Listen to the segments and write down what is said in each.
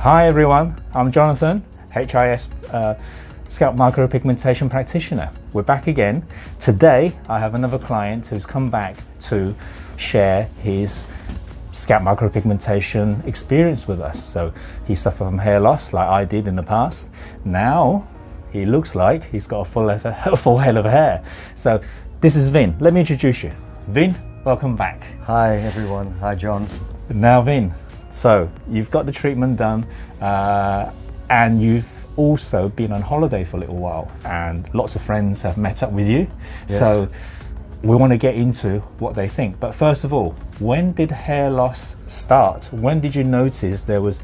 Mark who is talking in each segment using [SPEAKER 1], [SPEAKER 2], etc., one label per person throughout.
[SPEAKER 1] Hi everyone, I'm Jonathan, HIS Scalp Micropigmentation practitioner. We're back again. Today I have another client who's come back to share his scalp micropigmentation experience with us. So he suffered from hair loss like I did in the past. Now he looks like he's got a full head of hair. So this is Vin. Let me introduce you. Vin, welcome back.
[SPEAKER 2] Hi everyone. Hi John.
[SPEAKER 1] Now Vin, so you've got the treatment done and you've also been on holiday for a little while and lots of friends have met up with you.
[SPEAKER 2] Yes.
[SPEAKER 1] So we want to get into what they think. But first of all, when did hair loss start? When did you notice there was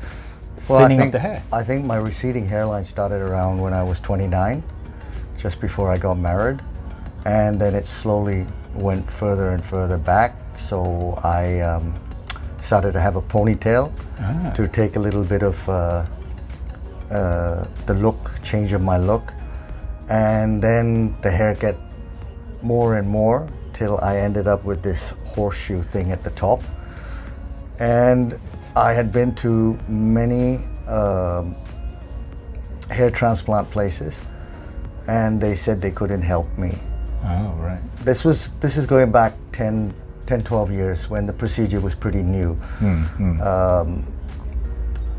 [SPEAKER 1] thinning of the hair?
[SPEAKER 2] I think my receding hairline started around when I was 29, just before I got married. And then it slowly went further and further back. So I started to have a ponytail to take a little bit of the look, change of my look. And then the hair get more and more till I ended up with this horseshoe thing at the top. And I had been to many hair transplant places and they said they couldn't help me.
[SPEAKER 1] Oh, right.
[SPEAKER 2] This is going back 10, 12 years when the procedure was pretty new.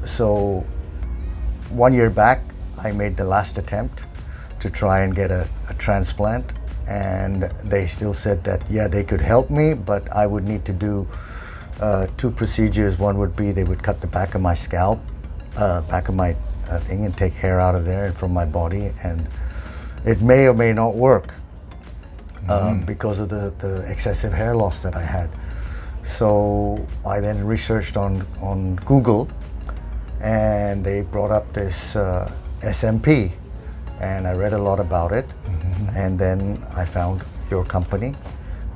[SPEAKER 2] So 1 year back, I made the last attempt to try and get a transplant, and they still said that, yeah, they could help me, but I would need to do two procedures. One would be they would cut the back of my scalp, back of my thing, and take hair out of there and from my body, and it may or may not work. Because of the excessive hair loss that I had. So I then researched on Google, and they brought up this SMP, and I read a lot about it, and then I found your company.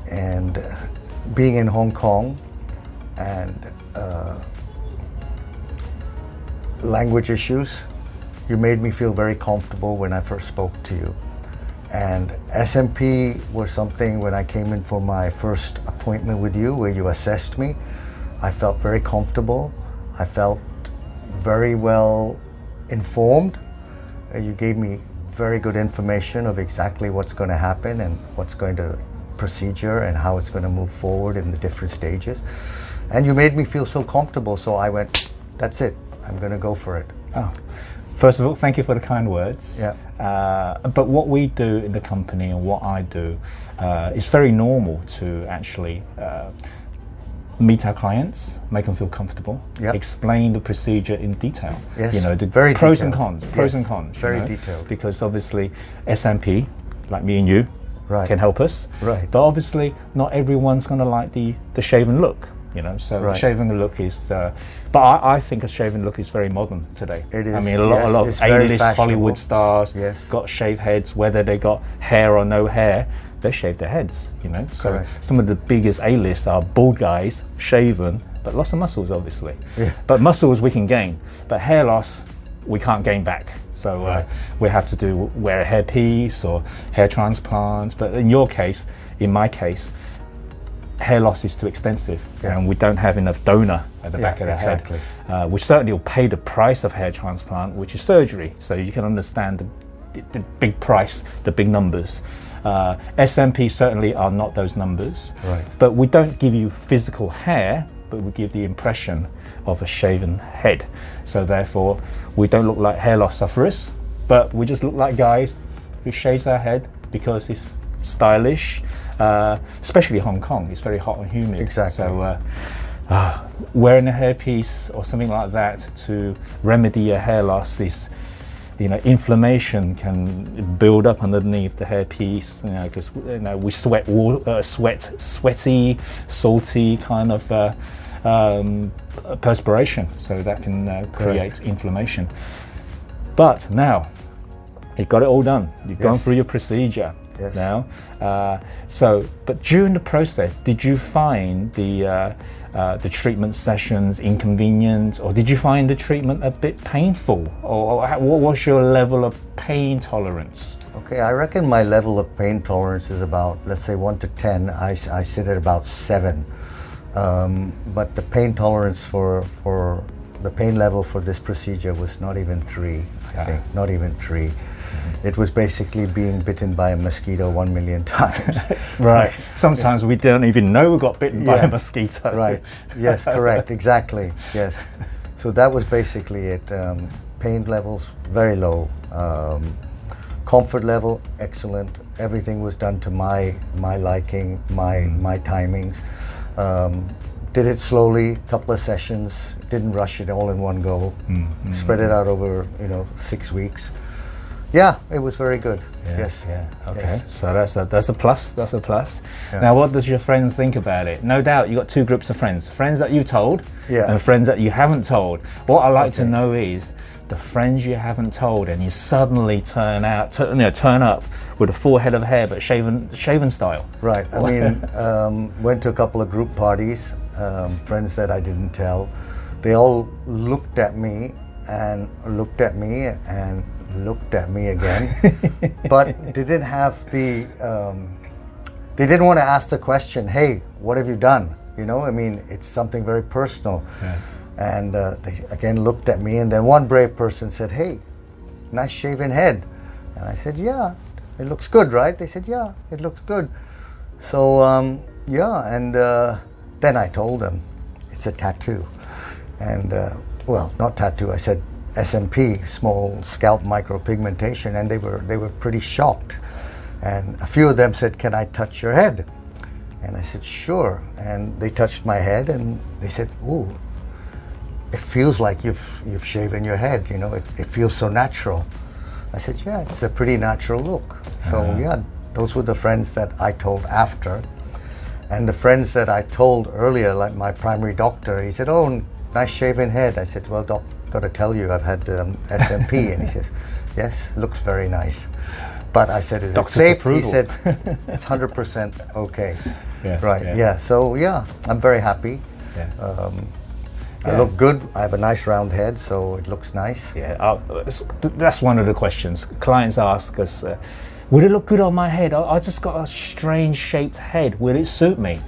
[SPEAKER 2] And being in Hong Kong and language issues, you made me feel very comfortable when I first spoke to you. And SMP was something, when I came in for my first appointment with you, where you assessed me, I felt very comfortable. I felt very well informed. You gave me very good information of exactly what's going to happen and what's going to procedure and how it's going to move forward in the different stages. And you made me feel so comfortable, so I went, that's it, I'm going to go for it.
[SPEAKER 1] Oh. First of all, thank you for the kind words.
[SPEAKER 2] Yeah.
[SPEAKER 1] But what we do in the company and what I do, it's very normal to actually meet our clients, make them feel comfortable, explain the procedure in detail.
[SPEAKER 2] Yes.
[SPEAKER 1] You know, the
[SPEAKER 2] very
[SPEAKER 1] pros
[SPEAKER 2] detailed.
[SPEAKER 1] and cons, pros and cons.
[SPEAKER 2] Very
[SPEAKER 1] you know,
[SPEAKER 2] detailed.
[SPEAKER 1] Because obviously SMP, like me and you, can help us.
[SPEAKER 2] Right.
[SPEAKER 1] But obviously not everyone's going to like the shaven look. You know, so shaving the look is, but I think a shaven look is very modern today.
[SPEAKER 2] It is.
[SPEAKER 1] I mean, a lot of A-list Hollywood stars got shaved heads, whether they got hair or no hair, they shave their heads, you know. So some of the biggest A-list are bald guys, shaven, but lots of muscles, obviously.
[SPEAKER 2] Yeah.
[SPEAKER 1] But muscles we can gain, but hair loss we can't gain back. So we have to wear a hairpiece or hair transplant. But in your case, in my case, hair loss is too extensive and we don't have enough donor at the back of the head, which certainly will pay the price of hair transplant, which is surgery. So you can understand the big price, the big numbers. SMP certainly are not those numbers, but we don't give you physical hair, but we give the impression of a shaven head. So therefore we don't look like hair loss sufferers, but we just look like guys who shaves our head because it's stylish. Especially Hong Kong, it's very hot and humid.
[SPEAKER 2] Exactly.
[SPEAKER 1] So wearing a hairpiece or something like that to remedy your hair loss is, you know, inflammation can build up underneath the hairpiece. You know, because we sweaty, salty kind of perspiration, so that can create inflammation. But now you've got it all done. You've gone through your procedure. Now, but during the process, did you find the treatment sessions inconvenient, or did you find the treatment a bit painful, or what was your level of pain tolerance?
[SPEAKER 2] Okay, I reckon my level of pain tolerance is about, let's say 1 to 10. I sit at about 7. But the pain tolerance for the pain level for this procedure was not even 3, I think, not even 3. It was basically being bitten by a mosquito 1 million times.
[SPEAKER 1] Right. Sometimes we don't even know we got bitten by a mosquito.
[SPEAKER 2] Right. Yes, correct. Exactly. Yes. So that was basically it. Pain levels very low. Comfort level excellent. Everything was done to my liking, my timings. Did it slowly, couple of sessions. Didn't rush it all in one go. Spread it out over 6 weeks. Yeah, it was very good. Yes.
[SPEAKER 1] Yeah. Okay.
[SPEAKER 2] Yes.
[SPEAKER 1] So that's a plus. That's a plus.
[SPEAKER 2] Yeah.
[SPEAKER 1] Now, what does your friends think about it? No doubt, you got 2 groups of friends: friends that you've told, and friends that you haven't told. What I like to know is the friends you haven't told, and you suddenly turn up with a full head of hair, but shaven style.
[SPEAKER 2] Right. I mean, went to a couple of group parties. Friends that I didn't tell. They all looked at me and looked at me and looked at me again, but they didn't have the they didn't want to ask the question, hey, what have you done? I mean, it's something very personal. And they again looked at me, and then one brave person said, hey, nice shaven head. And I said, yeah, it looks good, right? They said, yeah, it looks good. So yeah, and then I told them it's a tattoo. And well, not tattoo, I said SMP, small scalp micropigmentation, and they were pretty shocked. And a few of them said, can I touch your head? And I said, sure. And they touched my head, and they said, ooh, it feels like you've shaven your head, it feels so natural. I said, yeah, it's a pretty natural look. So yeah, those were the friends that I told after. And the friends that I told earlier, like my primary doctor, he said, oh, nice shaven head. I said, well, doc, got to tell you, I've had SMP. And he says, yes, looks very nice. But I said, is it safe?
[SPEAKER 1] Approval.
[SPEAKER 2] He said, it's 100% okay.
[SPEAKER 1] Right.
[SPEAKER 2] Yeah. So yeah, I'm very happy. I look good. I have a nice round head, so it looks nice.
[SPEAKER 1] Yeah, that's one of the questions clients ask us. Would it look good on my head? I just got a strange shaped head. Will it suit me?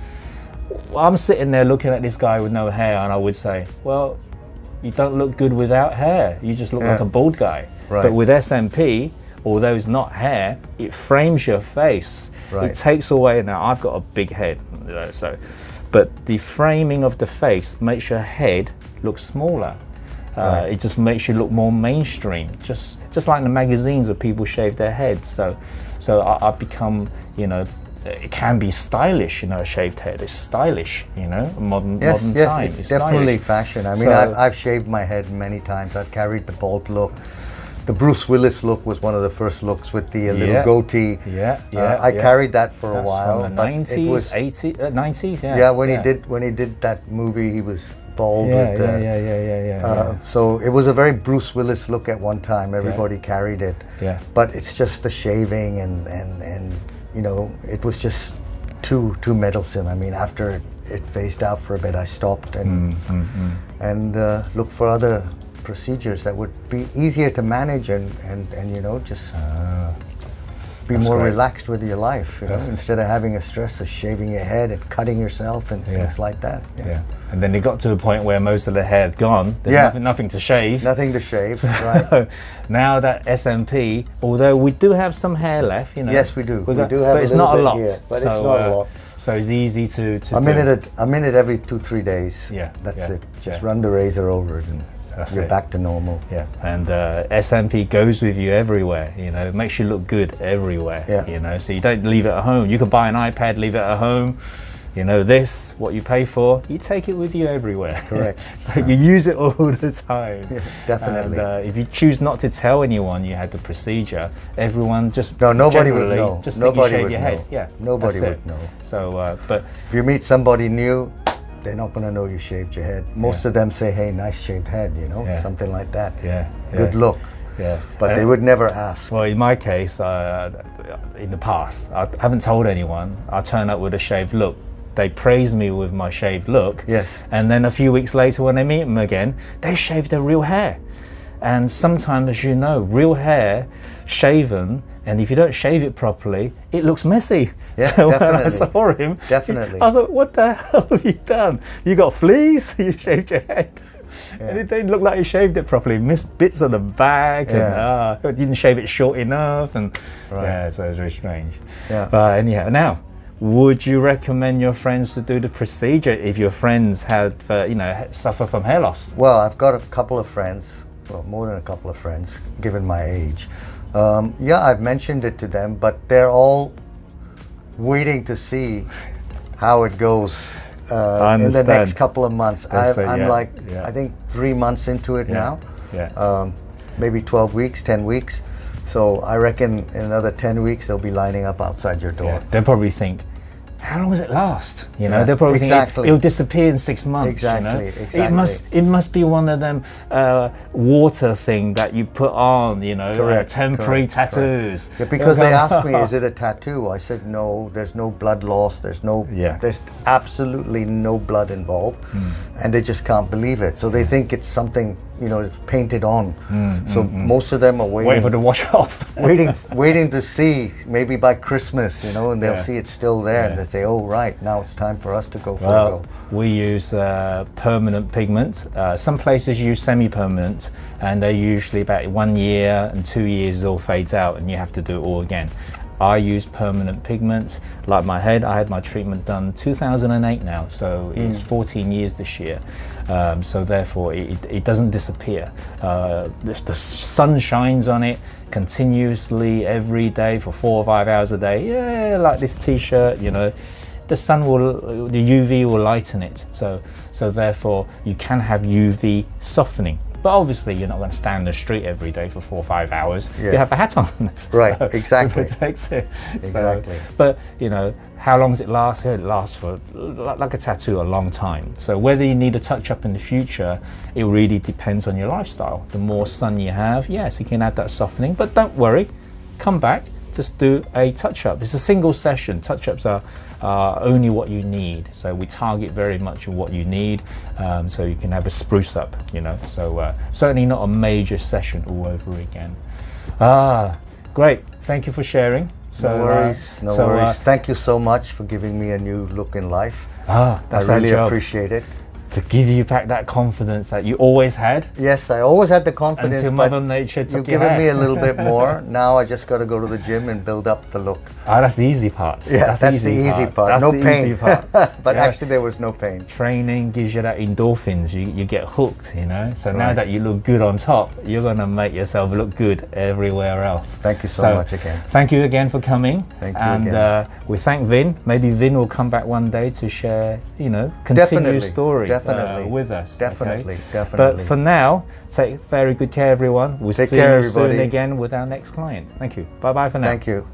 [SPEAKER 1] I'm sitting there looking at this guy with no hair, and I would say, well, you don't look good without hair. You just look like a bald guy.
[SPEAKER 2] Right.
[SPEAKER 1] But with SMP, although it's not hair, it frames your face.
[SPEAKER 2] Right.
[SPEAKER 1] It takes away. Now, I've got a big head, but the framing of the face makes your head look smaller. It just makes you look more mainstream, just like in the magazines where people shave their heads. So I've become, it can be stylish, a shaved head. It's stylish, modern time.
[SPEAKER 2] Yes, it's definitely
[SPEAKER 1] stylish.
[SPEAKER 2] fashion. I mean, I've shaved my head many times. I've carried the bald look. The Bruce Willis look was one of the first looks with the little goatee. I carried that for a while.
[SPEAKER 1] From the 90s, 80s, 90s.
[SPEAKER 2] Yeah, when he did that movie, he was bald. So it was a very Bruce Willis look at one time. Everybody carried it.
[SPEAKER 1] Yeah.
[SPEAKER 2] But it's just the shaving and it was just too meddlesome. I mean, after it phased out for a bit, I stopped and looked for other procedures that would be easier to manage and just be more relaxed with your life, instead of having a stress of shaving your head and cutting yourself and things like that.
[SPEAKER 1] And then it got to a point where most of the hair had gone. There's nothing to shave.
[SPEAKER 2] Nothing to shave, right.
[SPEAKER 1] Now that SMP, although we do have some hair left,
[SPEAKER 2] Yes, we do. We do have
[SPEAKER 1] but it's not a lot.
[SPEAKER 2] Here, but it's not a lot.
[SPEAKER 1] So it's easy to
[SPEAKER 2] a minute every 2-3 days. That's it. Just run the razor over it and you're back to normal.
[SPEAKER 1] Yeah, and SMP goes with you everywhere. It makes you look good everywhere. So you don't leave it at home. You can buy an iPad, leave it at home. This, what you pay for, you take it with you everywhere.
[SPEAKER 2] Correct.
[SPEAKER 1] So you use it all the time.
[SPEAKER 2] Yes, definitely.
[SPEAKER 1] And if you choose not to tell anyone you had the procedure, everyone just
[SPEAKER 2] nobody would know.
[SPEAKER 1] Just
[SPEAKER 2] nobody
[SPEAKER 1] think you
[SPEAKER 2] would
[SPEAKER 1] shave your
[SPEAKER 2] know.
[SPEAKER 1] head. Yeah,
[SPEAKER 2] nobody would know.
[SPEAKER 1] So, but
[SPEAKER 2] if you meet somebody new, they're not going to know you shaved your head. Most of them say, hey, nice shaved head, something like that. Good look. But they would never ask.
[SPEAKER 1] Well, in my case, in the past, I haven't told anyone. I turn up with a shaved look. They praise me with my shaved look.
[SPEAKER 2] Yes.
[SPEAKER 1] And then a few weeks later, when they meet them again, they shave their real hair. And sometimes, as you know, real hair shaven, and if you don't shave it properly, it looks messy.
[SPEAKER 2] Yeah,
[SPEAKER 1] so
[SPEAKER 2] definitely.
[SPEAKER 1] when I saw him,
[SPEAKER 2] Definitely.
[SPEAKER 1] I thought, what the hell have you done? You got fleas? You shaved your head? And it didn't look like he shaved it properly. Missed bits on the back, and didn't shave it short enough, and so it was very strange. But anyhow, now, would you recommend your friends to do the procedure if your friends have, suffer from hair loss?
[SPEAKER 2] Well, I've got a couple of friends, well, more than a couple of friends, given my age. I've mentioned it to them, but they're all waiting to see how it goes in the next couple of months. I'm I think 3 months into it now. Maybe 12 weeks, 10 weeks. So I reckon in another 10 weeks they'll be lining up outside your door.
[SPEAKER 1] They'll probably think, how long does it last? They'll probably think it'll disappear in 6 months.
[SPEAKER 2] Exactly.
[SPEAKER 1] It must be one of them water thing that you put on, temporary tattoos.
[SPEAKER 2] Yeah, because they asked me, is it a tattoo? I said no. There's no blood loss. There's absolutely no blood involved, and they just can't believe it. So they think it's something it's painted on. Most of them are waiting
[SPEAKER 1] for it to wash off.
[SPEAKER 2] waiting to see maybe by Christmas, and they'll see it's still there, and they say, "Oh, right, now it's time for us to go for a go."
[SPEAKER 1] We use permanent pigment. Some places use semi-permanent, and they're usually about 1 year and 2 years, it all fades out, and you have to do it all again. I use permanent pigment. Like my head, I had my treatment done 2008 now, so it's 14 years this year. So therefore, it doesn't disappear. The sun shines on it continuously every day for 4 or 5 hours a day. Yeah, like this T-shirt, the sun the UV will lighten it. So therefore, you can have UV softening. But obviously, you're not going to stand in the street every day for 4 or 5 hours. You have a hat on.
[SPEAKER 2] Right, exactly.
[SPEAKER 1] It protects it.
[SPEAKER 2] Exactly.
[SPEAKER 1] But, how long does it last? It lasts for, like a tattoo, a long time. So whether you need a touch-up in the future, it really depends on your lifestyle. The more sun you have, yes, you can add that softening. But don't worry, come back, just do a touch-up. It's a single session. Touch-ups are only what you need. So we target very much what you need, so you can have a spruce up, So certainly not a major session all over again. Great. Thank you for sharing.
[SPEAKER 2] No worries. Thank you so much for giving me a new look in life.
[SPEAKER 1] That's
[SPEAKER 2] I really
[SPEAKER 1] our job.
[SPEAKER 2] appreciate it.
[SPEAKER 1] To give you back that confidence that you always had.
[SPEAKER 2] Yes, I always had the confidence.
[SPEAKER 1] Until Mother Nature took
[SPEAKER 2] you've given me a little bit more. Now I just got to go to the gym and build up the look.
[SPEAKER 1] That's the easy part.
[SPEAKER 2] Yeah, that's the easy part.
[SPEAKER 1] That's
[SPEAKER 2] no
[SPEAKER 1] the
[SPEAKER 2] pain.
[SPEAKER 1] Easy part.
[SPEAKER 2] But actually there was no pain.
[SPEAKER 1] Training gives you that endorphins. You get hooked, So now that you look good on top, you're going to make yourself look good everywhere else.
[SPEAKER 2] Thank you so much again.
[SPEAKER 1] Thank you again for coming.
[SPEAKER 2] Thank you again.
[SPEAKER 1] We thank Vin. Maybe Vin will come back one day to share, continue your story with us.
[SPEAKER 2] Definitely.
[SPEAKER 1] But for now, take very good care, everyone. We'll see you soon again with our next client. Thank you. Bye-bye for now.
[SPEAKER 2] Thank you.